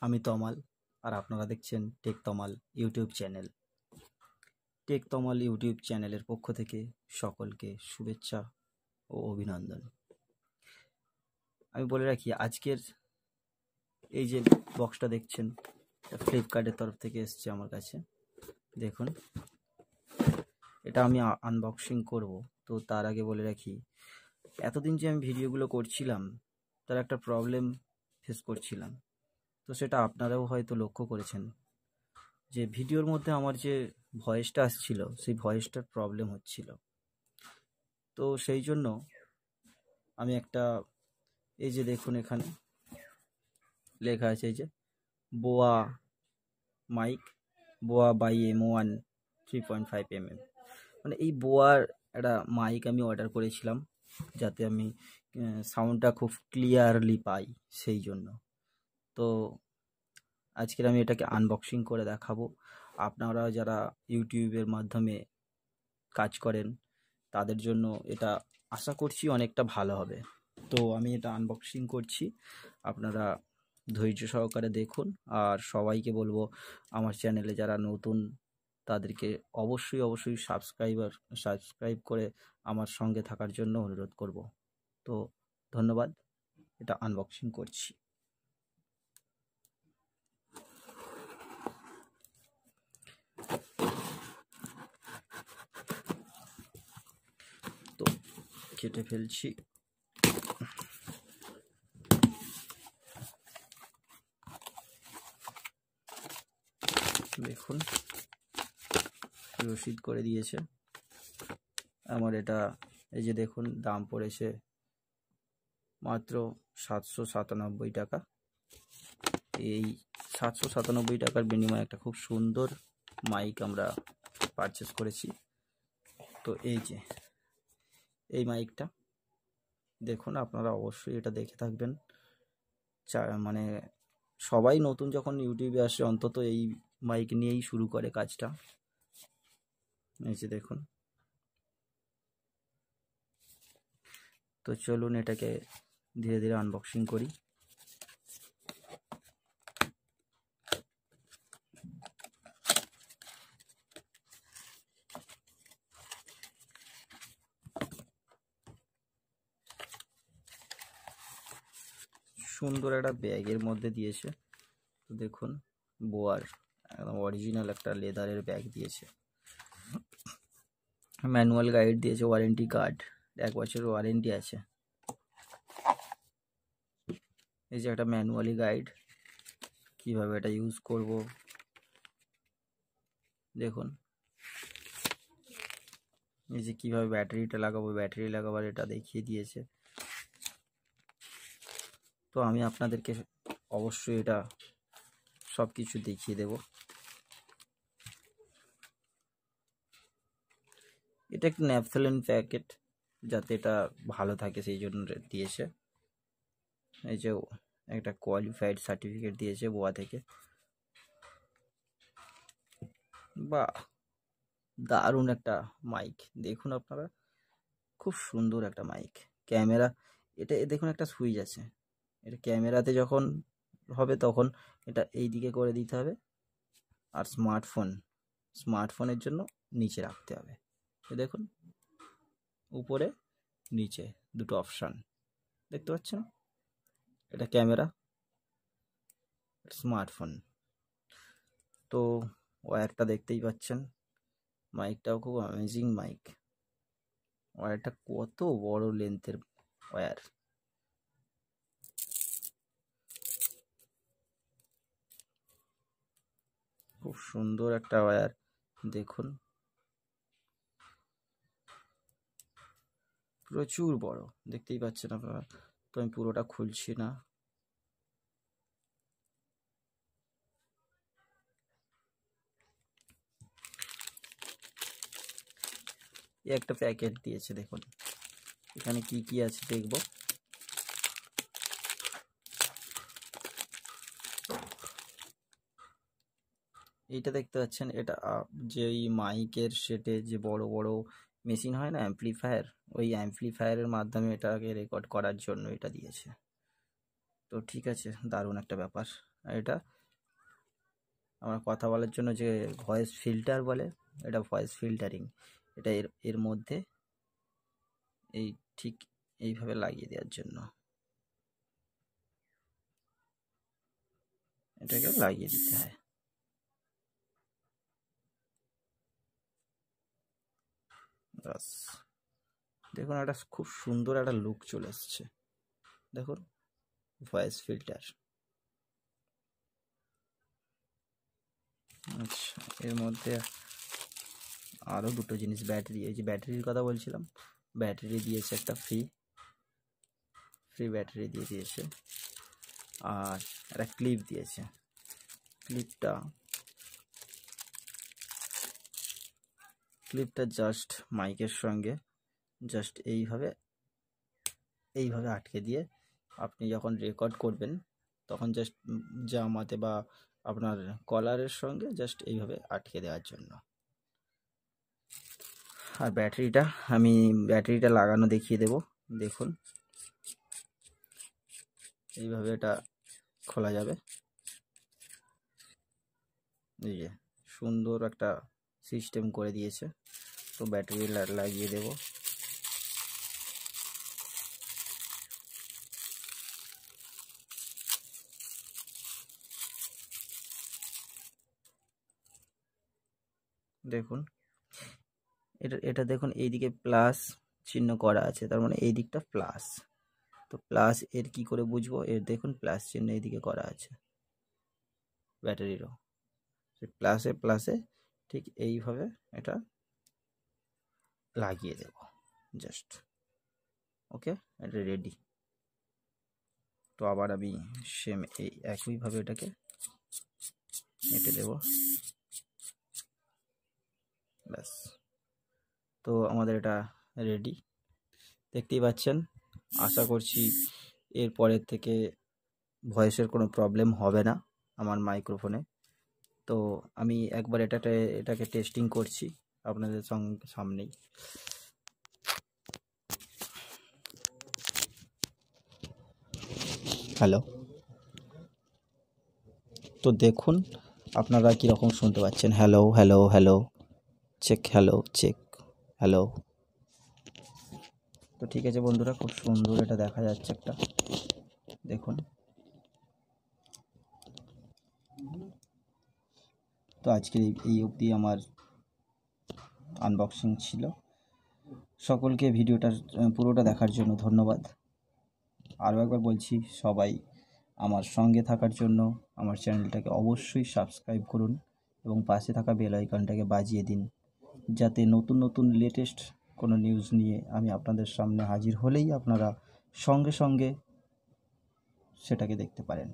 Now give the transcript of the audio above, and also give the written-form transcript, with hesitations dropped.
আমি তমাল আর আপনারা দেখছেন টেক তমাল ইউটিউব চ্যানেল। টেক তমাল ইউটিউব চ্যানেলের পক্ষ থেকে সকলকে শুভেচ্ছা ও অভিনন্দন। আমি বলে রাখি, আজকের এই যে বক্সটা দেখছেন, ফ্লিপকার্টের তরফ থেকে এসছে আমার কাছে। দেখুন, এটা আমি আনবক্সিং করব। তো তার আগে বলে রাখি, এতদিন যে আমি ভিডিওগুলো করছিলাম তার একটা প্রবলেম ফেস করছিলাম। তো সেটা আপনারাও হয়তো লক্ষ্য করেছেন যে ভিডিওর মধ্যে আমার যে ভয়েসটা আসছিল সেই ভয়েসটার প্রবলেম হচ্ছিল। তো সেই জন্য আমি একটা, এই যে দেখুন এখানে লেখা আছে, এই যে বোয়া মাইক, বোয়া বাই M1 3.5mm, মানে এই বোয়ার একটা মাইক আমি অর্ডার করেছিলাম যাতে আমি সাউন্ডটা খুব ক্লিয়ারলি পাই, সেই জন্য। তো আজকের আমি এটাকে আনবক্সিং করে দেখাবো। আপনারা যারা ইউটিউবের মাধ্যমে কাজ করেন তাদের জন্য এটা আশা করছি অনেকটা ভালো হবে। তো আমি এটা আনবক্সিং করছি, আপনারা ধৈর্য সহকারে দেখুন। আর সবাইকে বলবো, আমার চ্যানেলে যারা নতুন তাদেরকে অবশ্যই সাবস্ক্রাইব করে আমার সঙ্গে থাকার জন্য অনুরোধ করব। তো ধন্যবাদ, এটা আনবক্সিং করছি। তো কেটে ফেলছি। দেখুন, রসিদ করে দিয়েছে আমার। এটা এই যে দেখুন, দাম পড়েছে মাত্র 797 টাকা। এই 797 টাকার বিনিময়ে একটা খুব সুন্দর মাইক আমরা পারচেস করেছি। তো এই যে এই মাইকটা দেখুন, আপনারা অবশ্যই এটা দেখে থাকবেন। মানে সবাই নতুন যখন ইউটিউবে আসে অন্তত এই মাইক নিয়েই শুরু করে কাজটা। এই যে দেখুন। তো চলুন এটাকে ধীরে ধীরে আনবক্সিং করি। সুন্দর একটা ব্যাগের মধ্যে দিয়েছে। তো দেখুন, বোয়ার একদম অরিজিনাল একটা লেদারের ব্যাগ দিয়েছে। ম্যানুয়াল গাইড দিয়েছে, ওয়ারেন্টি কার্ড, 1 বছরের ওয়ারেন্টি আছে। এই যে একটা ম্যানুয়ালি গাইড, কিভাবে এটা ইউজ করব দেখুন। এই যে কিভাবে ব্যাটারিটা লাগাবো, ব্যাটারি লাগাবার এটা দেখিয়ে দিয়েছে। তো আমি আপনাদেরকে অবশ্যই এটা সব কিছু দেখিয়ে দেব। এটা একটা ন্যাপথলিন প্যাকেট, যাতে এটা ভালো থাকে সেই জন্য দিয়েছে। এই যে একটা কোয়ালিফাইড সার্টিফিকেট দিয়েছে বোয়া থেকে। বা দারুণ একটা মাইক, দেখুন আপনারা, খুব সুন্দর একটা মাইক। ক্যামেরা, এটা দেখুন একটা সুইচ আছে, এটা ক্যামেরাতে যখন হবে তখন এটা এই দিকে করে দিতে হবে। আর স্মার্টফোনের জন্য নিচে রাখতে হবে। দেখুন, উপরে নিচে দুটো অপশান দেখতে পাচ্ছেন। এটা ক্যামেরা, স্মার্টফোন। তো ওয়্যারটা দেখতেই পাচ্ছেন, মাইকটাও খুব অ্যামেজিং মাইক। ওয়্যারটা কত বড় লেন্থের ওয়্যার, খুব সুন্দর একটা ওয়্যার। দেখুন, প্রচুর বড়, দেখতেই পাচ্ছেন আপনারা। তো আমি পুরোটা খুলছি না। একটা প্যাকেট দিয়েছে, দেখুন এখানে কি কি আছে দেখব। এইটা দেখতে পাচ্ছেন, এটা যেই মাইকের সেটে যে বড় বড় মেশিন হয় না, অ্যাম্পলিফায়ার, ওই অ্যাম্পলিফায়ারের মাধ্যমে এটাকে রেকর্ড করার জন্য এটা দিয়েছে। তো ঠিক আছে, দারুণ একটা ব্যাপার। আর এটা আমরা কথা বলার জন্য যে ভয়েস ফিল্টার বলে, এটা ভয়েস ফিল্টারিং। এটা এর মধ্যে এই ঠিক এইভাবে লাগিয়ে দেওয়ার জন্য এটাকে লাগিয়ে দিতে হয়। বাস, দেখুন একটা খুব সুন্দর একটা লুক চলে এসছে। দেখুন ভয়েস ফিল্টার। আচ্ছা, এর মধ্যে আরও দুটো জিনিস, ব্যাটারি, এই যে ব্যাটারির কথা বলছিলাম, ব্যাটারি দিয়েছে একটা ফ্রি ব্যাটারি দিয়ে দিয়েছে, আর একটা ক্লিপ দিয়েছে। ক্লিপটা জাস্ট মাইকের সঙ্গে জাস্ট এইভাবে আটকে দিয়ে আপনি যখন রেকর্ড করবেন তখন জাস্ট জামাতে বা আপনার কলারের সঙ্গে জাস্ট এইভাবে আটকে দেওয়ার জন্য। আর ব্যাটারিটা লাগানো দেখিয়ে দেব। দেখুন এইভাবে এটা খোলা যাবে। এই যে সুন্দর একটা সিস্টেম করে দিয়েছে। তো ব্যাটারি লাগিয়ে দেব। দেখুন এটা দেখুন এইদিকে প্লাস চিহ্ন করা আছে, তার মানে এই দিকটা প্লাস। তো প্লাস এর কি করে বুঝবো? এর দেখুন প্লাস চিহ্ন এইদিকে করা আছে ব্যাটারিরও। প্লাসে ঠিক এইভাবে এটা লাগিয়ে দেব জাস্ট। ওকে, এটা রেডি। তো আবার আমি সেম এই একইভাবে এটাকে এঁটে দেব। ব্যাস, তো আমাদের এটা রেডি, দেখতেই পাচ্ছেন। আশা করছি এরপরের থেকে ভয়েসের কোনো প্রবলেম হবে না আমার মাইক্রোফোনে। তো আমি একবার এটাকে টেস্টিং করছি আপনাদের সামনেই। হ্যালো, তো দেখুন আপনারা কীরকম শুনতে পাচ্ছেন। Hello hello hello check, hello check, hello. তো ঠিক আছে বন্ধুরা, খুব সুন্দর এটা দেখা যাচ্ছে একটা, দেখুন। তো আজকে এই অবধি আমার আনবক্সিং ছিল। সকলকে ভিডিওটা পুরোটা দেখার জন্য ধন্যবাদ। আরও একবার বলছি, সবাই আমার সঙ্গে থাকার জন্য আমার চ্যানেলটাকে অবশ্যই সাবস্ক্রাইব করুন এবং পাশে থাকা বেল আইকনটাকে বাজিয়ে দিন, যাতে নতুন নতুন লেটেস্ট কোনো নিউজ নিয়ে আমি আপনাদের সামনে হাজির হলেই আপনারা সঙ্গে সঙ্গে সেটাকে দেখতে পারেন।